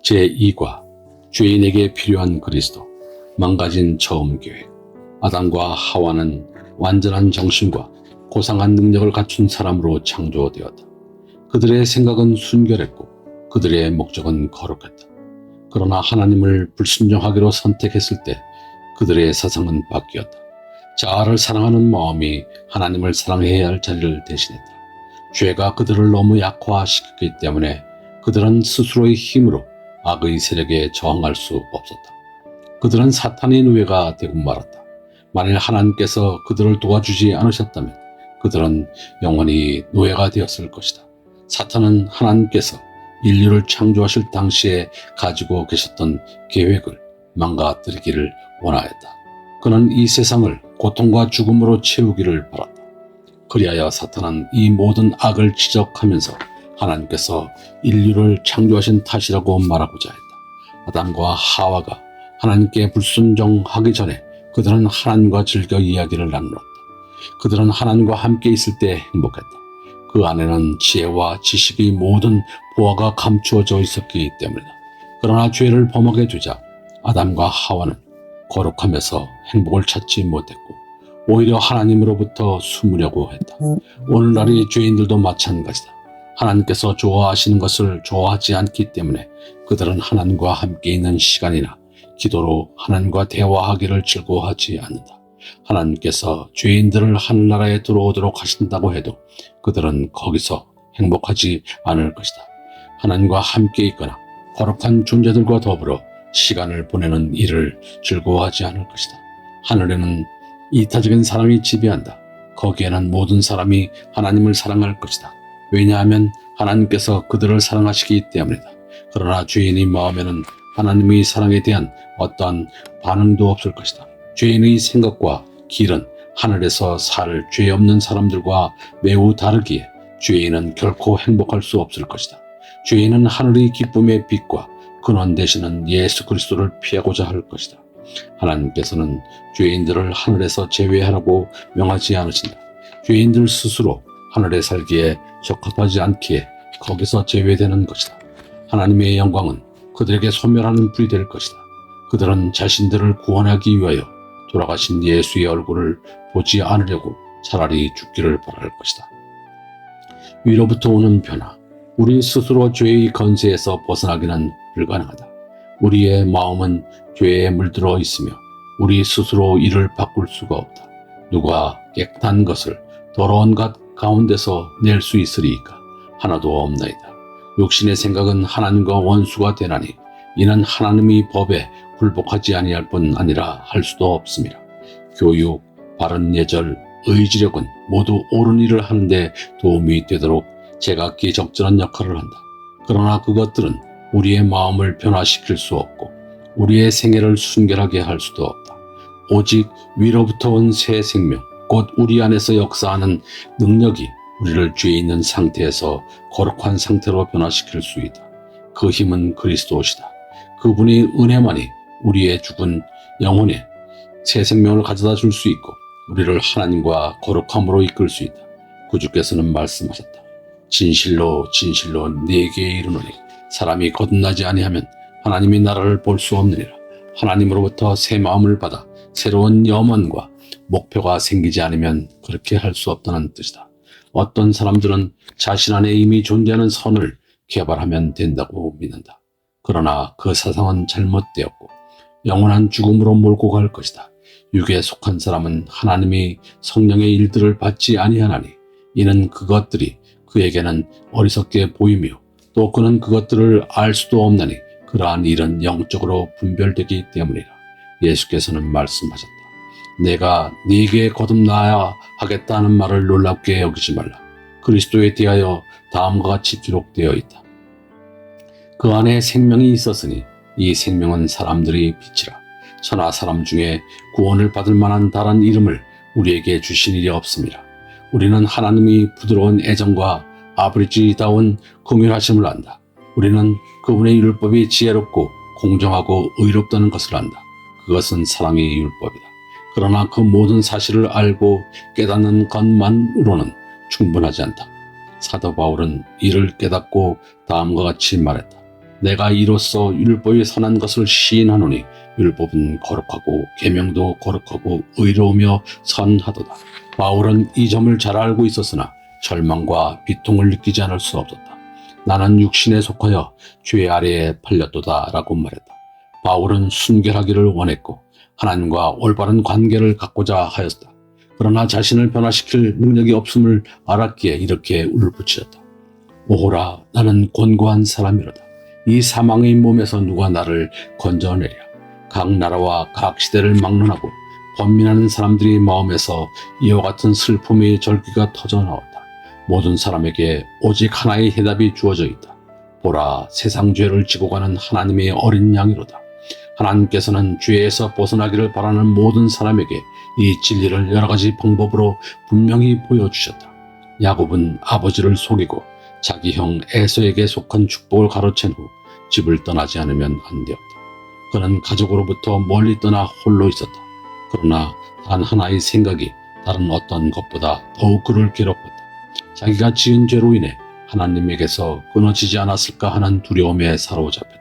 제2과 죄인에게 필요한 그리스도. 망가진 처음 계획. 아담과 하와는 완전한 정신과 고상한 능력을 갖춘 사람으로 창조되었다. 그들의 생각은 순결했고 그들의 목적은 거룩했다. 그러나 하나님을 불순종하기로 선택했을 때 그들의 사상은 바뀌었다. 자아를 사랑하는 마음이 하나님을 사랑해야 할 자리를 대신했다. 죄가 그들을 너무 약화시켰기 때문에 그들은 스스로의 힘으로 악의 세력에 저항할 수 없었다. 그들은 사탄의 노예가 되고 말았다. 만일 하나님께서 그들을 도와주지 않으셨다면 그들은 영원히 노예가 되었을 것이다. 사탄은 하나님께서 인류를 창조하실 당시에 가지고 계셨던 계획을 망가뜨리기를 원하였다. 그는 이 세상을 고통과 죽음으로 채우기를 바랐다. 그리하여 사탄은 이 모든 악을 지적하면서 하나님께서 인류를 창조하신 탓이라고 말하고자 했다. 아담과 하와가 하나님께 불순종하기 전에 그들은 하나님과 즐겨 이야기를 나누었다. 그들은 하나님과 함께 있을 때 행복했다. 그 안에는 지혜와 지식의 모든 보화가 감추어져 있었기 때문이다. 그러나 죄를 범하게 되자 아담과 하와는 거룩하면서 행복을 찾지 못했고 오히려 하나님으로부터 숨으려고 했다. 오늘날의 죄인들도 마찬가지다. 하나님께서 좋아하시는 것을 좋아하지 않기 때문에 그들은 하나님과 함께 있는 시간이나 기도로 하나님과 대화하기를 즐거워하지 않는다. 하나님께서 죄인들을 하늘나라에 들어오도록 하신다고 해도 그들은 거기서 행복하지 않을 것이다. 하나님과 함께 있거나 거룩한 존재들과 더불어 시간을 보내는 일을 즐거워하지 않을 것이다. 하늘에는 이타적인 사랑이 지배한다. 거기에는 모든 사람이 하나님을 사랑할 것이다. 왜냐하면 하나님께서 그들을 사랑하시기 때문이다. 그러나 죄인의 마음에는 하나님의 사랑에 대한 어떠한 반응도 없을 것이다. 죄인의 생각과 길은 하늘에서 살 죄 없는 사람들과 매우 다르기에 죄인은 결코 행복할 수 없을 것이다. 죄인은 하늘의 기쁨의 빛과 근원 되시는 예수 그리스도를 피하고자 할 것이다. 하나님께서는 죄인들을 하늘에서 제외하라고 명하지 않으신다. 죄인들 스스로 하늘에 살기에 적합하지 않기에 거기서 제외되는 것이다. 하나님의 영광은 그들에게 소멸하는 불이 될 것이다. 그들은 자신들을 구원하기 위하여 돌아가신 예수의 얼굴을 보지 않으려고 차라리 죽기를 바랄 것이다. 위로부터 오는 변화. 우리 스스로 죄의 건세에서 벗어나기는 불가능하다. 우리의 마음은 죄에 물들어 있으며 우리 스스로 이를 바꿀 수가 없다. 누가 깨끗한 것을 더러운 것 가운데서 낼 수 있으리이까? 하나도 없나이다. 육신의 생각은 하나님과 원수가 되나니 이는 하나님의 법에 굴복하지 아니할 뿐 아니라 할 수도 없습니다. 교육, 바른 예절, 의지력은 모두 옳은 일을 하는데 도움이 되도록 제각기 적절한 역할을 한다. 그러나 그것들은 우리의 마음을 변화시킬 수 없고 우리의 생애를 순결하게 할 수도 없다. 오직 위로부터 온 새 생명, 곧 우리 안에서 역사하는 능력이 우리를 죄 있는 상태에서 거룩한 상태로 변화시킬 수 있다. 그 힘은 그리스도시다. 그분의 은혜만이 우리의 죽은 영혼에 새 생명을 가져다 줄 수 있고 우리를 하나님과 거룩함으로 이끌 수 있다. 구주께서는 말씀하셨다. 진실로 진실로 네게 이르노니 사람이 거듭나지 아니하면 하나님의 나라를 볼 수 없느니라. 하나님으로부터 새 마음을 받아 새로운 염원과 목표가 생기지 않으면 그렇게 할 수 없다는 뜻이다. 어떤 사람들은 자신 안에 이미 존재하는 선을 개발하면 된다고 믿는다. 그러나 그 사상은 잘못되었고 영원한 죽음으로 몰고 갈 것이다. 육에 속한 사람은 하나님의 성령의 일들을 받지 아니하나니 이는 그것들이 그에게는 어리석게 보이며 또 그는 그것들을 알 수도 없나니 그러한 일은 영적으로 분별되기 때문이라. 예수께서는 말씀하셨다. 내가 네게 거듭나야 하겠다는 말을 놀랍게 여기지 말라. 그리스도에 대하여 다음과 같이 기록되어 있다. 그 안에 생명이 있었으니 이 생명은 사람들의 빛이라. 천하 사람 중에 구원을 받을 만한 다른 이름을 우리에게 주신 일이 없습니다. 우리는 하나님의 부드러운 애정과 아버지다운 긍휼하심을 안다. 우리는 그분의 율법이 지혜롭고 공정하고 의롭다는 것을 안다. 그것은 사랑의 율법이다. 그러나 그 모든 사실을 알고 깨닫는 것만으로는 충분하지 않다. 사도 바울은 이를 깨닫고 다음과 같이 말했다. 내가 이로써 율법이 선한 것을 시인하노니 율법은 거룩하고 계명도 거룩하고 의로우며 선하도다. 바울은 이 점을 잘 알고 있었으나 절망과 비통을 느끼지 않을 수 없었다. 나는 육신에 속하여 죄 아래에 팔렸도다 라고 말했다. 바울은 순결하기를 원했고 하나님과 올바른 관계를 갖고자 하였다. 그러나 자신을 변화시킬 능력이 없음을 알았기에 이렇게 울부짖었다. 오호라, 나는 곤고한 사람이로다. 이 사망의 몸에서 누가 나를 건져내랴. 각 나라와 각 시대를 막론하고 번민하는 사람들이 마음에서 이와 같은 슬픔의 절기가 터져나왔다. 모든 사람에게 오직 하나의 해답이 주어져 있다. 보라, 세상 죄를 지고 가는 하나님의 어린 양이로다. 하나님께서는 죄에서 벗어나기를 바라는 모든 사람에게 이 진리를 여러 가지 방법으로 분명히 보여주셨다. 야곱은 아버지를 속이고 자기 형 에서에게 속한 축복을 가로챈 후 집을 떠나지 않으면 안 되었다. 그는 가족으로부터 멀리 떠나 홀로 있었다. 그러나 단 하나의 생각이 다른 어떤 것보다 더욱 그를 괴롭혔다. 자기가 지은 죄로 인해 하나님에게서 끊어지지 않았을까 하는 두려움에 사로잡혔다.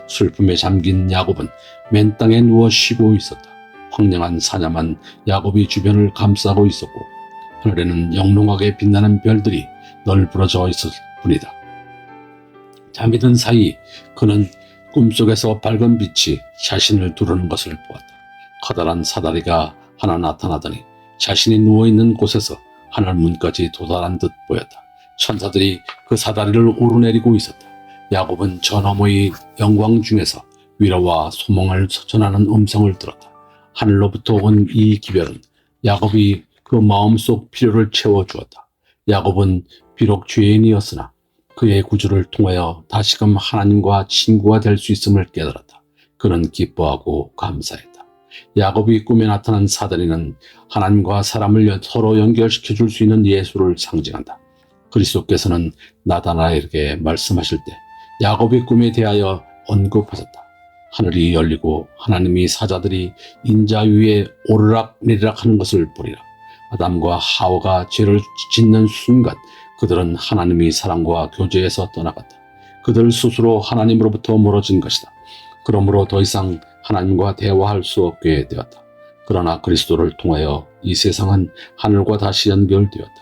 슬픔에 잠긴 야곱은 맨 땅에 누워 쉬고 있었다. 황량한 사냐만 야곱이 주변을 감싸고 있었고 하늘에는 영롱하게 빛나는 별들이 널브러져 있었을 뿐이다. 잠이 든 사이 그는 꿈속에서 밝은 빛이 자신을 두르는 것을 보았다. 커다란 사다리가 하나 나타나더니 자신이 누워있는 곳에서 하늘 문까지 도달한 듯 보였다. 천사들이 그 사다리를 오르내리고 있었다. 야곱은 저 너머의 영광 중에서 위로와 소망을 전하는 음성을 들었다. 하늘로부터 온 이 기별은 야곱이 그 마음속 필요를 채워주었다. 야곱은 비록 죄인이었으나 그의 구주를 통하여 다시금 하나님과 친구가 될 수 있음을 깨달았다. 그는 기뻐하고 감사했다. 야곱이 꿈에 나타난 사다리는 하나님과 사람을 서로 연결시켜 줄 수 있는 예수를 상징한다. 그리스도께서는 나다나엘에게 말씀하실 때 야곱의 꿈에 대하여 언급하셨다. 하늘이 열리고 하나님이 사자들이 인자 위에 오르락내리락 하는 것을 보리라. 아담과 하와가 죄를 짓는 순간 그들은 하나님의 사랑과 교제에서 떠나갔다. 그들 스스로 하나님으로부터 멀어진 것이다. 그러므로 더 이상 하나님과 대화할 수 없게 되었다. 그러나 그리스도를 통하여 이 세상은 하늘과 다시 연결되었다.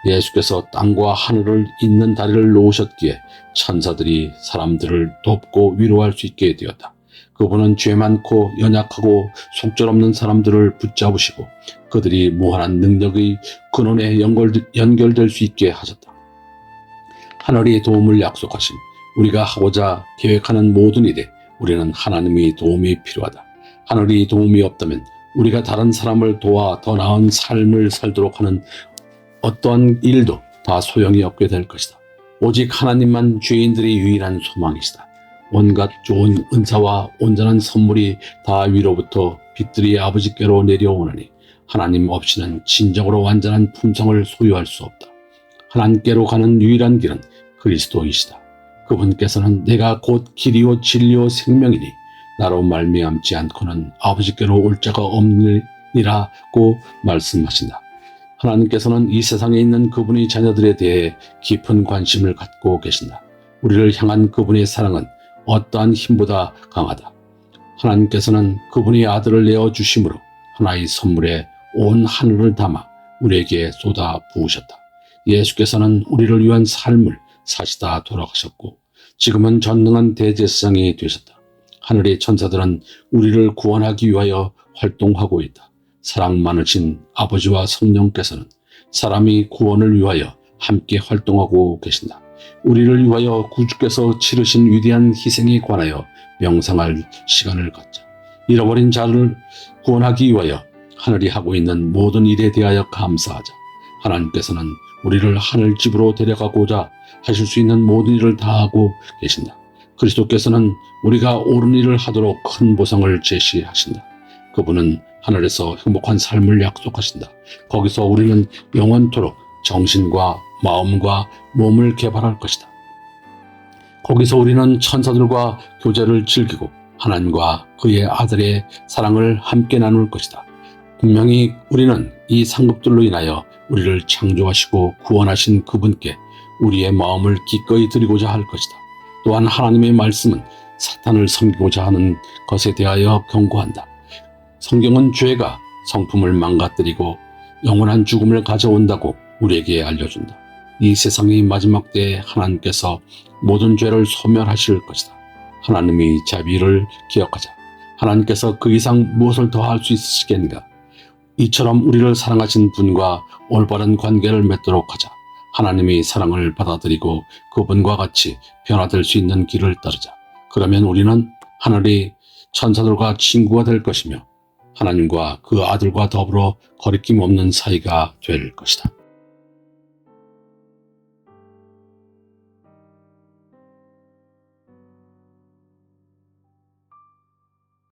예수께서 땅과 하늘을 잇는 다리를 놓으셨기에 천사들이 사람들을 돕고 위로할 수 있게 되었다. 그분은 죄 많고 연약하고 속절없는 사람들을 붙잡으시고 그들이 무한한 능력의 근원에 연결될 수 있게 하셨다. 하늘이 도움을 약속하신 우리가 하고자 계획하는 모든 일에 우리는 하나님의 도움이 필요하다. 하늘이 도움이 없다면 우리가 다른 사람을 도와 더 나은 삶을 살도록 하는 어떠한 일도 다 소용이 없게 될 것이다. 오직 하나님만 죄인들의 유일한 소망이시다. 온갖 좋은 은사와 온전한 선물이 다 위로부터 빛들이 아버지께로 내려오느니 하나님 없이는 진정으로 완전한 품성을 소유할 수 없다. 하나님께로 가는 유일한 길은 그리스도이시다. 그분께서는 내가 곧 길이요 진리요 생명이니 나로 말미암지 않고는 아버지께로 올 자가 없느니라고 말씀하신다. 하나님께서는 이 세상에 있는 그분의 자녀들에 대해 깊은 관심을 갖고 계신다. 우리를 향한 그분의 사랑은 어떠한 힘보다 강하다. 하나님께서는 그분의 아들을 내어주심으로 하나의 선물에 온 하늘을 담아 우리에게 쏟아 부으셨다. 예수께서는 우리를 위한 삶을 사시다 돌아가셨고 지금은 전능한 대제사장이 되셨다. 하늘의 천사들은 우리를 구원하기 위하여 활동하고 있다. 사랑 많으신 아버지와 성령께서는 사람이 구원을 위하여 함께 활동하고 계신다. 우리를 위하여 구주께서 치르신 위대한 희생에 관하여 명상할 시간을 갖자. 잃어버린 자를 구원하기 위하여 하늘이 하고 있는 모든 일에 대하여 감사하자. 하나님께서는 우리를 하늘집으로 데려가고자 하실 수 있는 모든 일을 다 하고 계신다. 그리스도께서는 우리가 옳은 일을 하도록 큰 보상을 제시하신다. 그분은 하늘에서 행복한 삶을 약속하신다. 거기서 우리는 영원토록 정신과 마음과 몸을 개발할 것이다. 거기서 우리는 천사들과 교제를 즐기고 하나님과 그의 아들의 사랑을 함께 나눌 것이다. 분명히 우리는 이 상급들로 인하여 우리를 창조하시고 구원하신 그분께 우리의 마음을 기꺼이 드리고자 할 것이다. 또한 하나님의 말씀은 사탄을 섬기고자 하는 것에 대하여 경고한다. 성경은 죄가 성품을 망가뜨리고 영원한 죽음을 가져온다고 우리에게 알려준다. 이 세상의 마지막 때에 하나님께서 모든 죄를 소멸하실 것이다. 하나님의 자비를 기억하자. 하나님께서 그 이상 무엇을 더 할 수 있으시겠는가? 이처럼 우리를 사랑하신 분과 올바른 관계를 맺도록 하자. 하나님의 사랑을 받아들이고 그분과 같이 변화될 수 있는 길을 따르자. 그러면 우리는 하늘의 천사들과 친구가 될 것이며 하나님과 그 아들과 더불어 거리낌 없는 사이가 될 것이다.